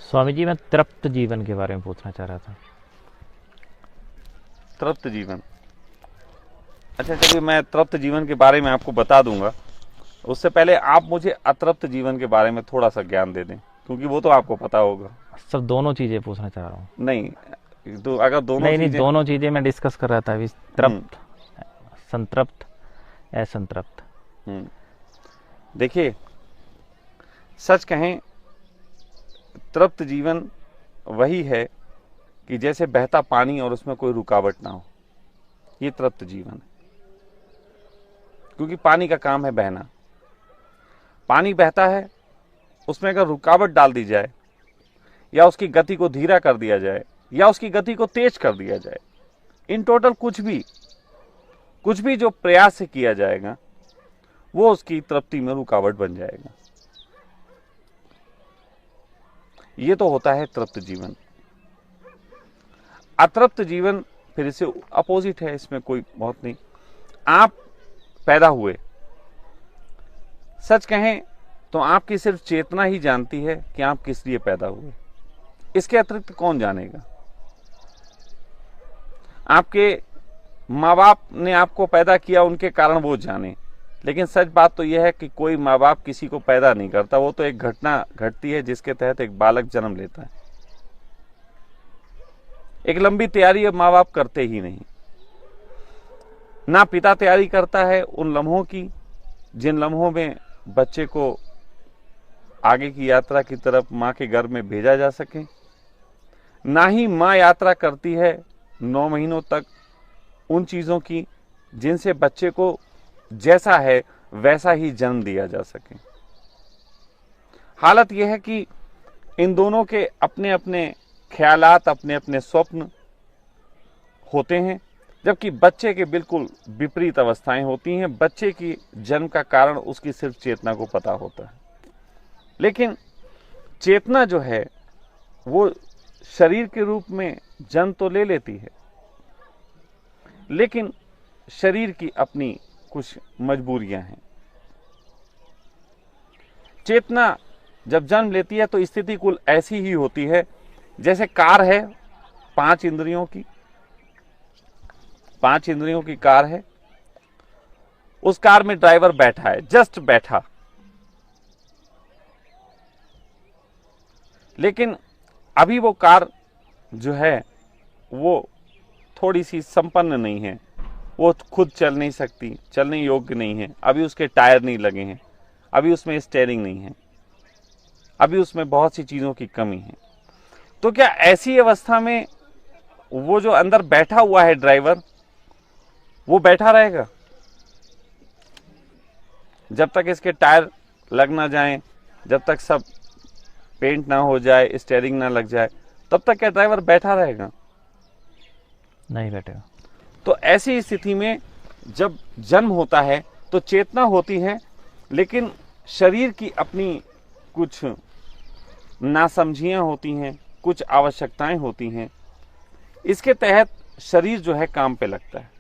स्वामी जी, मैं तृप्त जीवन के बारे में पूछना चाह रहा था। तृप्त जीवन। अच्छा, चलिए मैं तृप्त जीवन के बारे में आपको बता दूंगा। उससे पहले आप मुझे अतृप्त जीवन के बारे में थोड़ा सा ज्ञान दे दें, क्योंकि वो तो आपको पता होगा। सब दोनों चीज़ें पूछना चाह रहा हूँ। नहीं, तो अगर दोनों नहीं नहीं, चीजें। दोनों चीज़ें मैं डिस्कस कर रहा था अभी। हम्म तृप्त, संतृप्त, असंतृप्त। हम्म देखिए, सच कहें, तृप्त जीवन वही है कि जैसे बहता पानी और उसमें कोई रुकावट ना हो, ये तृप्त जीवन है। क्योंकि पानी का काम है बहना। पानी बहता है, उसमें अगर रुकावट डाल दी जाए या उसकी गति को धीरा कर दिया जाए या उसकी गति को तेज कर दिया जाए, इन टोटल कुछ भी जो प्रयास से किया जाएगा वो उसकी तृप्ति में रुकावट बन जाएगा। ये तो होता है तृप्त जीवन। अतृप्त जीवन फिर इससे अपोजिट है, इसमें कोई बहुत नहीं। आप पैदा हुए, सच कहें तो आपकी सिर्फ चेतना ही जानती है कि आप किस लिए पैदा हुए। इसके अतिरिक्त कौन जानेगा। आपके माँ बाप ने आपको पैदा किया, उनके कारण वो जाने। लेकिन सच बात तो यह है कि कोई माँ बाप किसी को पैदा नहीं करता। वो तो एक घटना घटती है जिसके तहत एक बालक जन्म लेता है। एक लंबी तैयारी अब माँ बाप करते ही नहीं। ना पिता तैयारी करता है उन लम्हों की जिन लम्हों में बच्चे को आगे की यात्रा की तरफ माँ के गर्भ में भेजा जा सके। ना ही माँ यात्रा करती है 9 महीनों तक उन चीजों की जिनसे बच्चे को जैसा है वैसा ही जन्म दिया जा सके। हालत यह है कि इन दोनों के अपने अपने ख्यालात, अपने अपने स्वप्न होते हैं, जबकि बच्चे के बिल्कुल विपरीत अवस्थाएं होती हैं। बच्चे की जन्म का कारण उसकी सिर्फ चेतना को पता होता है। लेकिन चेतना जो है वो शरीर के रूप में जन्म तो ले लेती है, लेकिन शरीर की अपनी कुछ मजबूरियां हैं। चेतना जब जन्म लेती है तो स्थिति कुल ऐसी ही होती है जैसे कार है, 5 इंद्रियों की कार है। उस कार में ड्राइवर बैठा है, जस्ट बैठा, लेकिन अभी वो कार जो है वो थोड़ी सी संपन्न नहीं है। वो खुद चल नहीं सकती, चलने योग्य नहीं है। अभी उसके टायर नहीं लगे हैं, अभी उसमें स्टीयरिंग नहीं है, अभी उसमें बहुत सी चीजों की कमी है। तो क्या ऐसी अवस्था में वो जो अंदर बैठा हुआ है ड्राइवर, वो बैठा रहेगा? जब तक इसके टायर लग ना जाए, जब तक सब पेंट ना हो जाए, स्टीयरिंग ना लग जाए, तब तक क्या ड्राइवर बैठा रहेगा? नहीं बैठेगा। तो ऐसी स्थिति में जब जन्म होता है तो चेतना होती है, लेकिन शरीर की अपनी कुछ नासमझियां होती हैं, कुछ आवश्यकताएं होती हैं। इसके तहत शरीर जो है काम पे लगता है।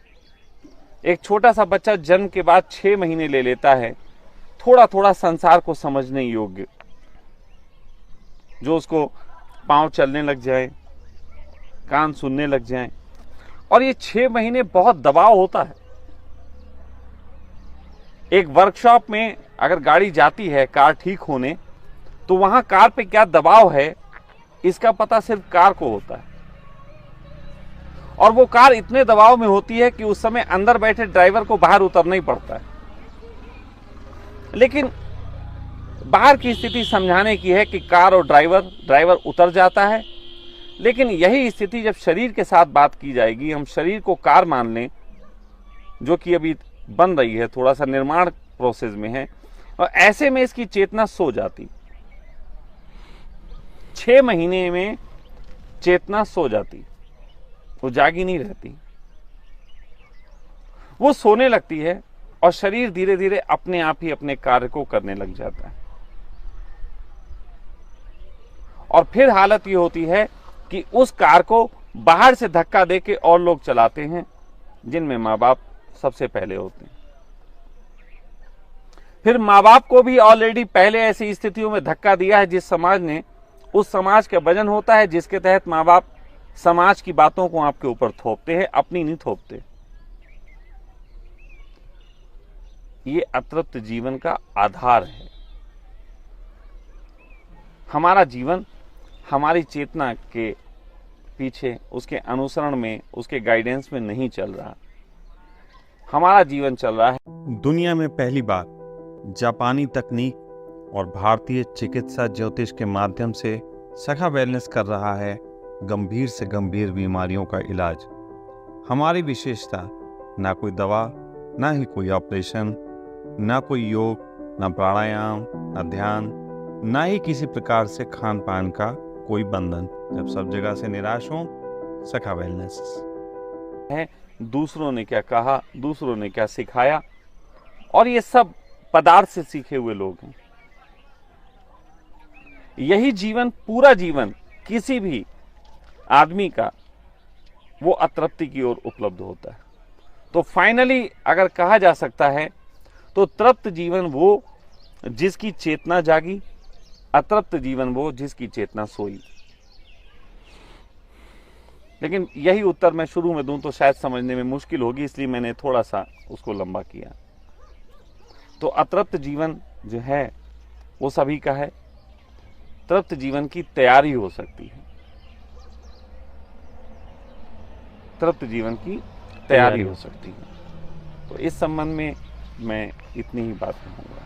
एक छोटा सा बच्चा जन्म के बाद 6 महीने ले लेता है थोड़ा थोड़ा संसार को समझने योग्य, जो उसको पांव चलने लग जाए, कान सुनने लग जाए। और ये 6 महीने बहुत दबाव होता है। एक वर्कशॉप में अगर गाड़ी जाती है कार ठीक होने, तो वहां कार पे क्या दबाव है इसका पता सिर्फ कार को होता है। और वो कार इतने दबाव में होती है कि उस समय अंदर बैठे ड्राइवर को बाहर उतरना ही पड़ता है। लेकिन बाहर की स्थिति समझाने की है कि कार और ड्राइवर उतर जाता है। लेकिन यही स्थिति जब शरीर के साथ बात की जाएगी, हम शरीर को कार मान लें, जो कि अभी बन रही है, थोड़ा सा निर्माण प्रोसेस में है, और ऐसे में इसकी चेतना सो जाती। 6 महीने में चेतना सो जाती, वो जागी नहीं रहती, वो सोने लगती है और शरीर धीरे धीरे अपने आप ही अपने कार्य को करने लग जाता है। और फिर हालत ये होती है कि उस कार को बाहर से धक्का देके और लोग चलाते हैं, जिनमें माँ बाप सबसे पहले होते हैं। फिर माँ बाप को भी ऑलरेडी पहले ऐसी स्थितियों में धक्का दिया है जिस समाज ने उस समाज का वजन होता है जिसके तहत माँ बाप समाज की बातों को आपके ऊपर थोपते हैं, अपनी नहीं थोपते। ये अतृप्त जीवन का आधार है। हमारा जीवन हमारी चेतना के पीछे, उसके अनुसरण में, उसके गाइडेंस में नहीं चल रहा। हमारा जीवन चल रहा है। दुनिया में पहली बार जापानी तकनीक और भारतीय चिकित्सा ज्योतिष के माध्यम से सखा वेलनेस कर रहा है गंभीर से गंभीर बीमारियों का इलाज। हमारी विशेषता ना कोई दवा, ना ही कोई ऑपरेशन, ना कोई योग, ना प्राणायाम, ना ध्यान, ना ही किसी प्रकार से खान पान का कोई बंधन। जब सब जगह से निराश हो, सखा वेलनेस है। दूसरों ने क्या कहा, दूसरों ने क्या सिखाया, और ये सब पदार्थ से सीखे हुए लोग हैं। यही जीवन, पूरा जीवन किसी भी आदमी का वो अतृप्ति की ओर उपलब्ध होता है। तो फाइनली अगर कहा जा सकता है तो तृप्त जीवन वो जिसकी चेतना जागी, अतृप्त जीवन वो जिसकी चेतना सोई। लेकिन यही उत्तर मैं शुरू में दूं तो शायद समझने में मुश्किल होगी, इसलिए मैंने थोड़ा सा उसको लंबा किया। तो अतृप्त जीवन जो है वो सभी का है। तृप्त जीवन की तैयारी हो सकती है, तृप्त जीवन की तैयारी हो सकती है। तो इस संबंध में मैं इतनी ही बात कहूंगा।